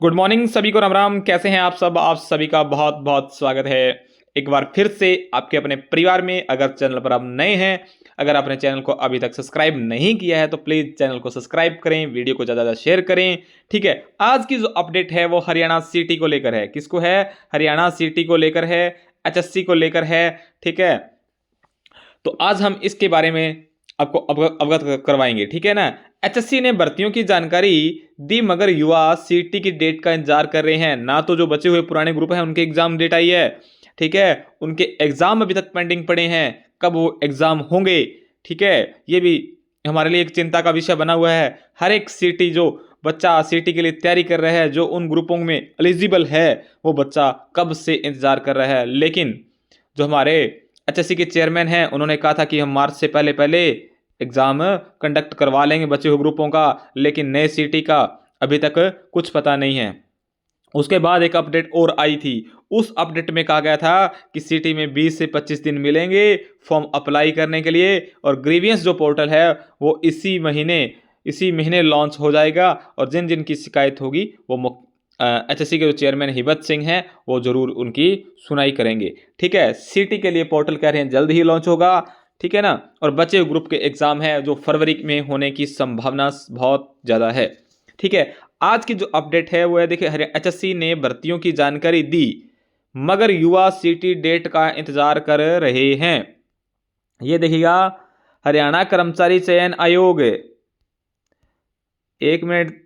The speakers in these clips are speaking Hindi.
गुड मॉर्निंग सभी को, राम राम। कैसे हैं आप सब? आप सभी का बहुत बहुत स्वागत है एक बार फिर से आपके अपने परिवार में। अगर चैनल पर आप नए हैं, अगर आपने चैनल को अभी तक सब्सक्राइब नहीं किया है तो प्लीज़ चैनल को सब्सक्राइब करें, वीडियो को ज़्यादा ज़्यादा शेयर करें। ठीक है, आज की जो अपडेट है वो हरियाणा सिटी को लेकर है। किसको है? हरियाणा सिटी को लेकर है, एचएससी को लेकर है। ठीक है, तो आज हम इसके बारे में आपको अवगत करवाएंगे। ठीक है ना। एचएससी ने भर्तियों की जानकारी दी, मगर युवा सीटी की डेट का इंतजार कर रहे हैं। ना तो जो बचे हुए पुराने ग्रुप हैं उनके एग्जाम डेट आई है, ठीक है, उनके एग्जाम अभी तक पेंडिंग पड़े हैं। कब वो एग्जाम होंगे, ठीक है, ये भी हमारे लिए एक चिंता का विषय बना हुआ है। हर एक सीटी जो बच्चा सीटी के लिए तैयारी कर रहा है, जो उन ग्रुपों में एलिजिबल है, वो बच्चा कब से इंतजार कर रहा है। लेकिन जो हमारे एचएससी के चेयरमैन हैं, उन्होंने कहा था कि हम मार्च से पहले पहले एग्जाम कंडक्ट करवा लेंगे बचे हुए ग्रुपों का, लेकिन नए सीटी का अभी तक कुछ पता नहीं है। उसके बाद एक अपडेट और आई थी। उस अपडेट में कहा गया था कि सिटी में 20 से 25 दिन मिलेंगे फॉर्म अप्लाई करने के लिए, और ग्रीवियंस जो पोर्टल है वो इसी महीने लॉन्च हो जाएगा, और जिन जिन की शिकायत होगी वो एचएससी के जो चेयरमैन हिबत सिंह हैं वो जरूर उनकी सुनाई करेंगे। ठीक है, सिटी के लिए पोर्टल कह रहे हैं जल्द ही लॉन्च होगा। ठीक है ना। और बचे हुए ग्रुप के एग्जाम है जो फरवरी में होने की संभावना बहुत ज़्यादा है। ठीक है, आज की जो अपडेट है वो है, देखिए, एचएससी ने भर्तियों की जानकारी दी, मगर युवा सीटी डेट का इंतजार कर रहे हैं। ये देखिएगा, हरियाणा कर्मचारी चयन आयोग, एक मिनट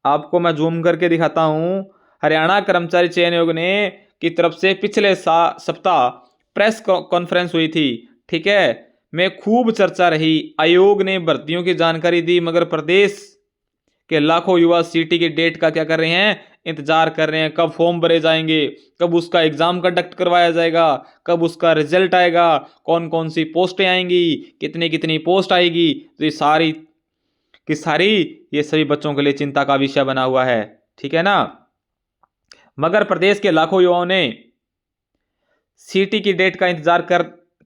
आपको मैं जूम करके दिखाता हूं। हरियाणा कर्मचारी चयन आयोग ने की तरफ से पिछले सप्ताह प्रेस कॉन्फ्रेंस हुई थी। ठीक है, में खूब चर्चा रही। आयोग ने भर्तियों की जानकारी दी, मगर प्रदेश के लाखों युवा सीटी की डेट का क्या कर रहे हैं? इंतजार कर रहे हैं। कब फॉर्म भरे जाएंगे, कब उसका एग्जाम कंडक्ट करवाया जाएगा, कब उसका रिजल्ट आएगा, कौन कौन सी पोस्टें आएंगी, कितनी कितनी पोस्ट आएगी। तो ये सारी ये सभी बच्चों के लिए चिंता का विषय बना हुआ है। ठीक है ना। मगर प्रदेश के लाखों युवाओं ने सीटी की डेट का इंतजार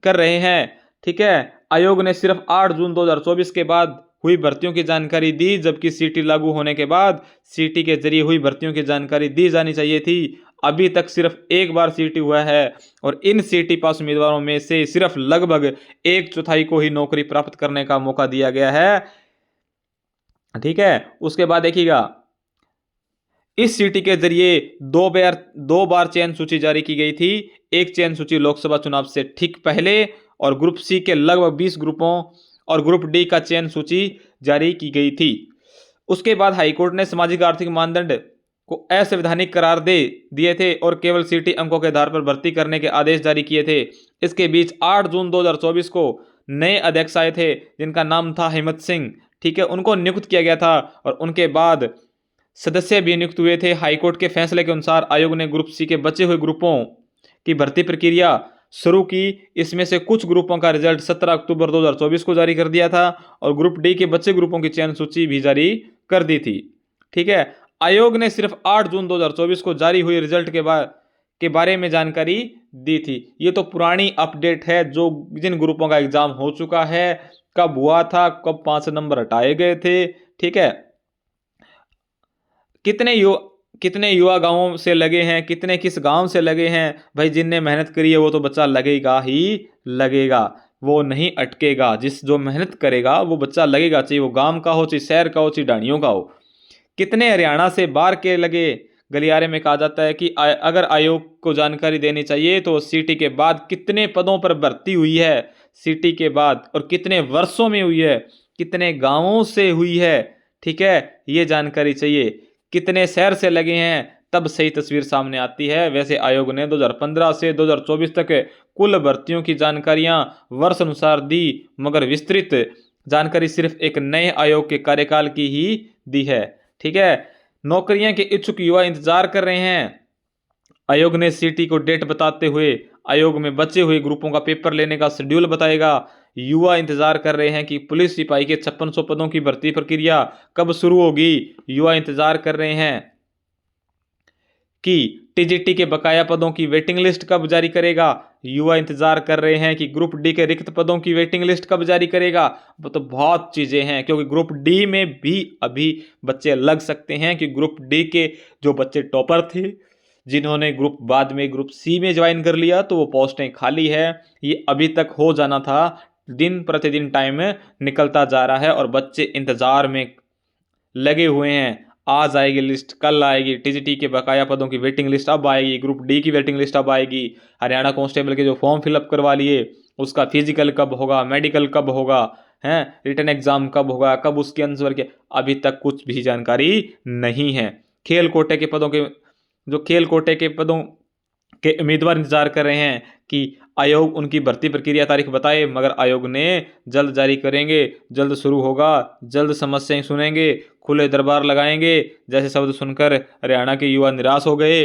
कर रहे हैं। ठीक है, आयोग ने सिर्फ 8 जून 2024 के बाद हुई भर्तियों की जानकारी दी, जबकि सीटी लागू होने के बाद सीटी के जरिए हुई भर्तियों की जानकारी दी जानी चाहिए थी। अभी तक सिर्फ एक बार सीटी हुआ है, और इन सीटी पास उम्मीदवारों में से सिर्फ लगभग एक चौथाई को ही नौकरी प्राप्त करने का मौका दिया गया है। ठीक है, उसके बाद देखिएगा, इस सीटी के जरिए दो बार चयन सूची जारी की गई थी। एक चयन सूची लोकसभा चुनाव से ठीक पहले, और ग्रुप सी के लगभग 20 ग्रुपों और ग्रुप डी का चयन सूची जारी की गई थी। उसके बाद हाईकोर्ट ने सामाजिक आर्थिक मानदंड को असंवैधानिक करार दे दिए थे, और केवल सीटी अंकों के आधार पर भर्ती करने के आदेश जारी किए थे। इसके बीच 8 जून 2024 को नए अध्यक्ष आए थे, जिनका नाम था हिम्मत सिंह। ठीक है, उनको नियुक्त किया गया था, और उनके बाद सदस्य भी नियुक्त हुए थे। हाईकोर्ट के फैसले के अनुसार आयोग ने ग्रुप सी के बचे हुए ग्रुपों की भर्ती प्रक्रिया शुरू की। इसमें से कुछ ग्रुपों का रिजल्ट 17 अक्टूबर 2024 को जारी कर दिया था, और ग्रुप डी के बचे ग्रुपों की चयन सूची भी जारी कर दी थी। ठीक है, आयोग ने सिर्फ 8 जून 2024 को जारी हुए रिजल्ट के बारे में जानकारी दी थी। ये तो पुरानी अपडेट है, जो जिन ग्रुपों का एग्जाम हो चुका है, कब हुआ था, कब 5 नंबर हटाए गए थे। ठीक है, कितने युवा गांवों से लगे हैं, कितने किस गांव से लगे हैं। भाई, जिनने मेहनत करी है वो तो बच्चा लगेगा ही लगेगा, वो नहीं अटकेगा। जो मेहनत करेगा वो बच्चा लगेगा, चाहे वो गांव का हो, चाहे शहर का हो, चाहे ढाणियों का हो। कितने हरियाणा से बाहर के लगे। गलियारे में कहा जाता है कि अगर आयोग को जानकारी देनी चाहिए तो सीटी के बाद कितने पदों पर भर्ती हुई है, सीटी के बाद, और कितने वर्षों में हुई है, कितने गांवों से हुई है। ठीक है, ये जानकारी चाहिए। कितने शहर से लगे हैं, तब सही तस्वीर सामने आती है। वैसे आयोग ने 2015 से 2024 तक कुल भर्तियों की जानकारियां वर्ष अनुसार दी, मगर विस्तृत जानकारी सिर्फ एक नए आयोग के कार्यकाल की ही दी है। ठीक है, नौकरियां के इच्छुक युवा इंतजार कर रहे हैं। आयोग ने सीटी को डेट बताते हुए आयोग में बचे हुए ग्रुपों का पेपर लेने का शेड्यूल बताएगा। युवा इंतजार कर रहे हैं कि पुलिस सिपाही के 5600 पदों की भर्ती प्रक्रिया कब शुरू होगी। युवा इंतजार कर रहे हैं कि टीजीटी के बकाया पदों की वेटिंग लिस्ट कब जारी करेगा। युवा इंतजार कर रहे हैं कि ग्रुप डी के रिक्त पदों की वेटिंग लिस्ट कब जारी करेगा। वो तो बहुत चीजें हैं, क्योंकि ग्रुप डी में भी अभी बच्चे लग सकते हैं कि ग्रुप डी के जो बच्चे टॉपर थे, जिन्होंने ग्रुप बाद में ग्रुप सी में ज्वाइन कर लिया, तो वो पोस्टें खाली है। ये अभी तक हो जाना था। दिन प्रतिदिन टाइम निकलता जा रहा है और बच्चे इंतजार में लगे हुए हैं। आज आएगी लिस्ट, कल आएगी, टीजीटी के बकाया पदों की वेटिंग लिस्ट अब आएगी, ग्रुप डी की वेटिंग लिस्ट अब आएगी, हरियाणा कांस्टेबल के जो फॉर्म फिलअप करवा लिए उसका फिजिकल कब होगा, मेडिकल कब होगा, हैं रिटन एग्जाम कब होगा, कब उसके आंसर के, अभी तक कुछ भी जानकारी नहीं है। खेल कोटे के पदों के जो खेल कोटे के पदों के उम्मीदवार इंतजार कर रहे हैं कि आयोग उनकी भर्ती प्रक्रिया तारीख बताए, मगर आयोग ने जल्द जारी करेंगे, जल्द शुरू होगा, जल्द समस्याएं सुनेंगे, खुले दरबार लगाएंगे, जैसे शब्द सुनकर हरियाणा के युवा निराश हो गए।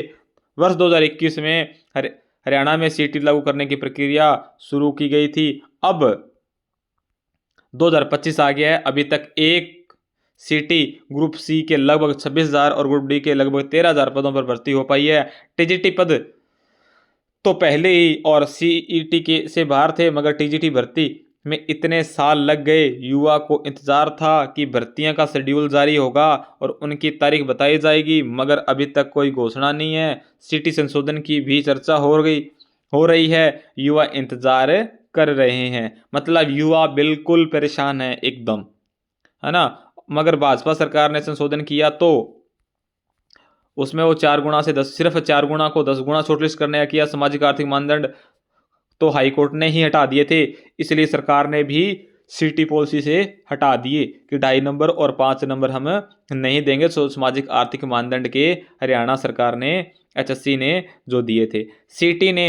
वर्ष 2021 में हरियाणा में सीटी लागू करने की प्रक्रिया शुरू की गई थी। अब 2025 आ गया है, अभी तक एक सीटी ग्रुप सी के लगभग 26,000 और ग्रुप डी के लगभग 13,000 पदों पर भर्ती हो पाई है। टीजीटी पद तो पहले ही और सीईटी के से बाहर थे, मगर टीजीटी भर्ती में इतने साल लग गए, युवा को इंतजार था कि भर्तियां का शेड्यूल जारी होगा और उनकी तारीख बताई जाएगी, मगर अभी तक कोई घोषणा नहीं है। सीटी संशोधन की भी चर्चा हो रही है, युवा इंतजार कर रहे हैं। मतलब युवा बिल्कुल परेशान है एकदम, है ना। मगर भाजपा सरकार ने संशोधन किया तो उसमें वो 4 गुना से 10, सिर्फ 4 गुना को 10 गुना शॉर्टलिस्ट करने का किया। सामाजिक आर्थिक मानदंड तो हाईकोर्ट ने ही हटा दिए थे, इसलिए सरकार ने भी सीटी पॉलिसी से हटा दिए कि 2.5 नंबर और 5 नंबर हम नहीं देंगे। तो सामाजिक आर्थिक मानदंड के हरियाणा सरकार ने, एचएससी ने जो दिए थे। सीटी ने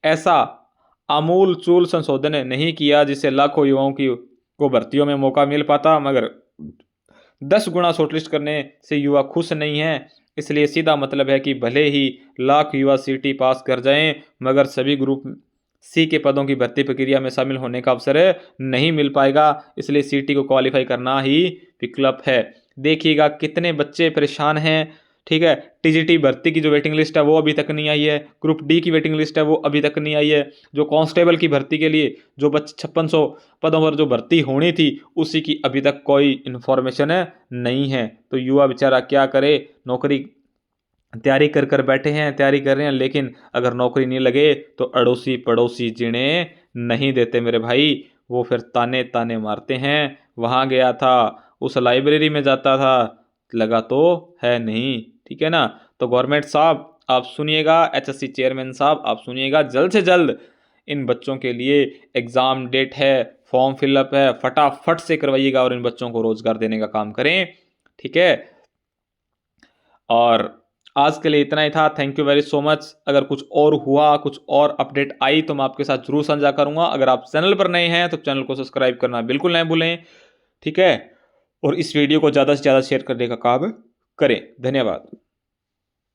ऐसा आमूल चूल संशोधन नहीं किया जिससे लाखों युवाओं को भर्तियों में मौका मिल पाता, मगर 10 गुना शॉर्टलिस्ट करने से युवा खुश नहीं है। इसलिए सीधा मतलब है कि भले ही लाख युवा सीटी पास कर जाएं, मगर सभी ग्रुप सी के पदों की भर्ती प्रक्रिया में शामिल होने का अवसर नहीं मिल पाएगा। इसलिए सीटी को क्वालिफाई करना ही विकल्प है। देखिएगा कितने बच्चे परेशान हैं, ठीक है। टीजीटी भर्ती की जो वेटिंग लिस्ट है वो अभी तक नहीं आई है, ग्रुप डी की वेटिंग लिस्ट है वो अभी तक नहीं आई है। जो कांस्टेबल की भर्ती के लिए जो 5600 पदों पर जो भर्ती होनी थी, उसी की अभी तक कोई इन्फॉर्मेशन नहीं है। तो युवा बेचारा क्या करे, नौकरी तैयारी कर बैठे हैं, तैयारी कर रहे हैं, लेकिन अगर नौकरी नहीं लगे तो अड़ोसी पड़ोसी जिन्हें नहीं देते मेरे भाई, वो फिर ताने ताने मारते हैं। वहाँ गया था, उस लाइब्रेरी में जाता था, लगा तो है नहीं, ठीक है ना। तो गवर्नमेंट साहब आप सुनिएगा, एचएससी चेयरमैन साहब आप सुनिएगा, जल्द से जल्द इन बच्चों के लिए एग्ज़ाम डेट है, फॉर्म फिलअप है, फटाफट से करवाइएगा और इन बच्चों को रोजगार देने का काम करें, ठीक है। और आज के लिए इतना ही था। Thank you very so much. अगर कुछ और हुआ, कुछ और अपडेट आई तो मैं आपके साथ जरूर साझा करूंगा। अगर आप चैनल पर नए हैं तो चैनल को सब्सक्राइब करना बिल्कुल नहीं भूलें, ठीक है। और इस वीडियो को ज़्यादा से ज़्यादा शेयर करने का काम करें। धन्यवाद।